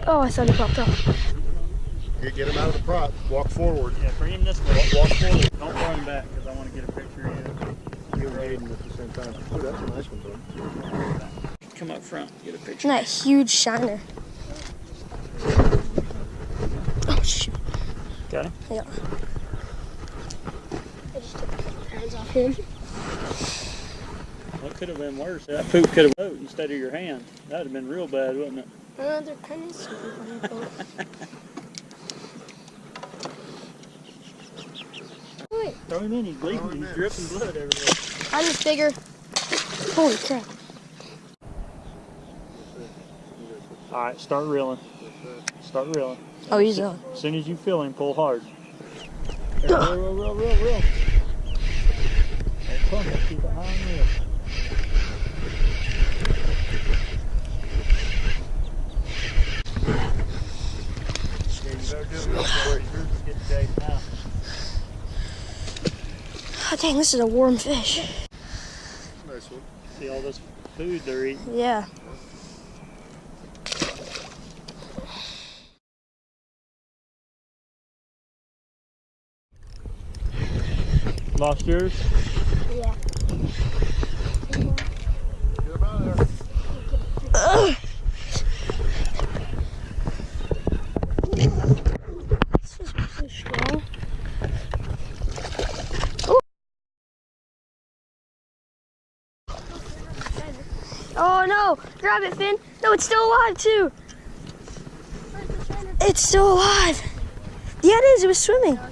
Oh, I thought he popped off. You get him out of the prop. Walk forward. Yeah, bring him this way. Walk forward. Don't throw him back because I want to get a picture of you. You and Hayden at the same time. Oh, that's a nice one, bud. Come up front, get a picture. Isn't that huge shiner? Oh, shoot. Got him? Yeah. I just took the hands off him. What could have been worse? That poop could have floated instead of your hand. That would have been real bad, wouldn't it? They're kind of super. Wait. Throw him in, he's bleeding, he's dripping blood everywhere. I just figure. Holy crap. Alright, start reeling. Start reeling. Oh, he's on. As soon as you feel him, pull hard. There, reel. There, come on, keep it high and real. Oh, dang, this is a warm fish. Nice one. See all this food they're eating? Yeah. Lost yours? Yeah. Get him out of there. This is really strong. Oh no! Grab it, Finn! No, it's still alive too! It's still alive! Yeah, it is. It was swimming. Oh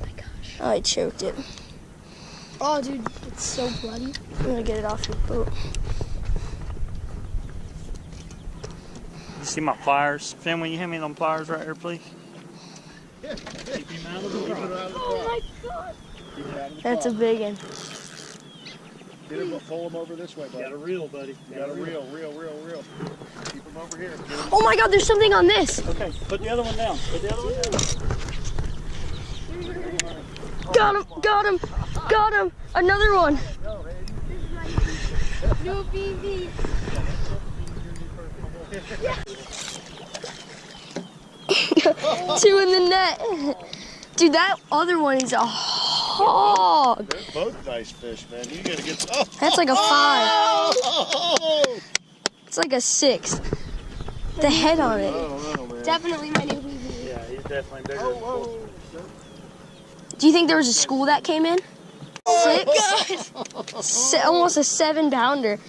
my gosh. Oh, I choked it. Oh, dude, it's so bloody. I'm gonna get it off your boat. You see my pliers? Finn, will you hand me them pliers right here, please? Yeah. Keep him out of the Keep it prop. out of the Oh prop. my god. Keep it out of the That's a prop. big one. Get him, pull him over this way, You bud. got a reel, buddy. You got a reel. Keep him over here. Get him. Oh my god, there's something on this! Okay, put the other one down. Put the other one down. Got him! Got him! Another one! No BB. Two in the net. Dude, that other one is a hog. They're both nice fish, man. You gotta get. Oh. That's like a 5. Oh. It's like a 6. The head on it. Oh, man. Definitely my new BB. Yeah, he's definitely bigger than full. Do you think there was a school that came in? 6? Almost a 7-pounder.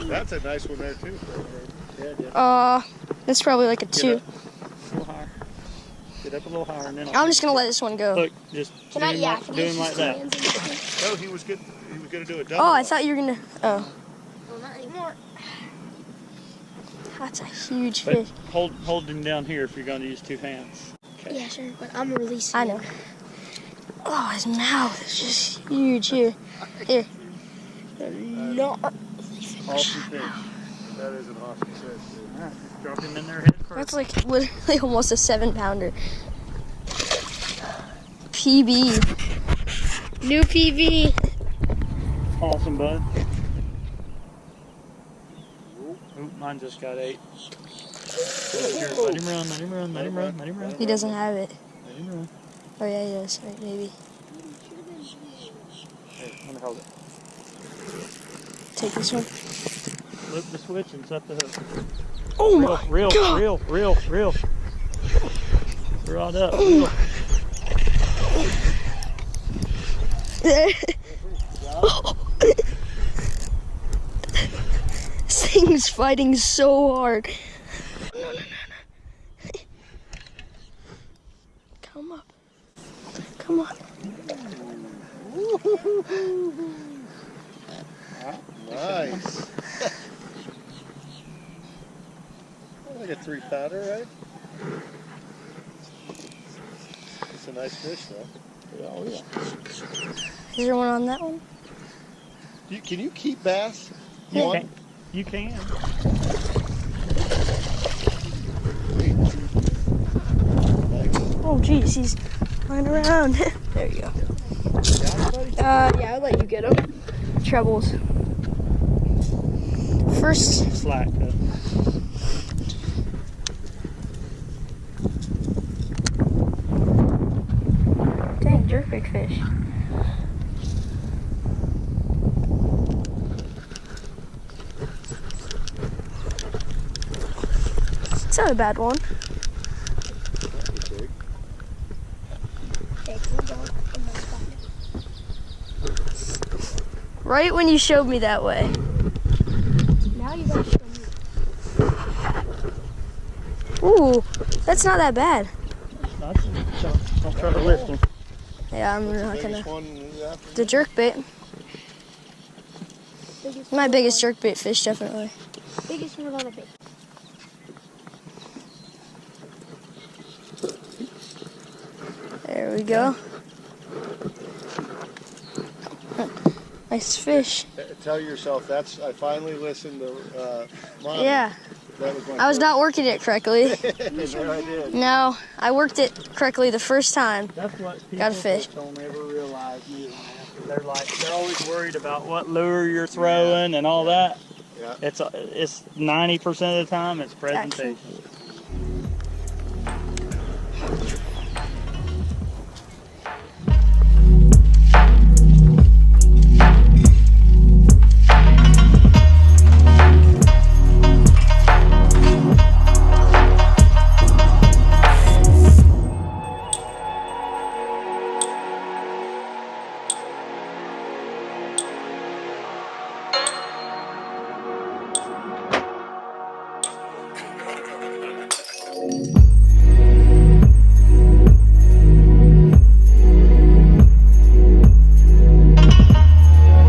That's a nice one there too. That's probably like a 2. A little higher. Get up a little higher and then I'm just gonna let this one go. look, just Can I, yeah, do him like that. No, he was good. He was gonna do a double. Oh, I thought you were gonna. Oh, Well, not anymore. that's a huge But fish. hold him down here if you're going to use 2 hands. Okay. Yeah, sure, but I'm releasing. I know. Oh, his mouth is just huge here. Here. Not. Awesome fish. That is an awesome fish. Dude. All right, drop him in there head first. That's like literally almost a 7-pounder. PB. New PB. Awesome, bud. Oop, mine just got 8. Here, let him run, let him run, let him run, let him run. He doesn't have it. Let him run. Oh yeah, he does. Right, maybe. Here, let me hold it. Take this one. Flip the switch and set the hook. Oh my Reel. Rod up. Reel. This thing's fighting so hard. No. Come up. Come on. Nice. Like a 3-pounder, right? It's a nice fish, though. Oh, yeah. Is there one on that one? Can you keep bass? You can. Oh geez, he's flying around. There you go. Yeah, I'll let you get him. Trebles. first. Slack. Dang, jerkbait fish. It's not a bad one. Right when you showed me that way. Now you gotta show me. Ooh, that's not that bad. Don't try to lift him. Yeah, I'm not Biggest gonna. one after The jerkbait. Biggest My biggest jerkbait fish, definitely. Biggest one on the bait. There we go. Nice fish. Tell yourself I finally listened to Mommy. Yeah, That was my I was not working it correctly. there I did. No, I worked it correctly the first time. That's what people Got a fish. don't ever realize. They're always worried about what lure you're throwing and all that. Yeah. It's 90% of the time it's Action. presentation.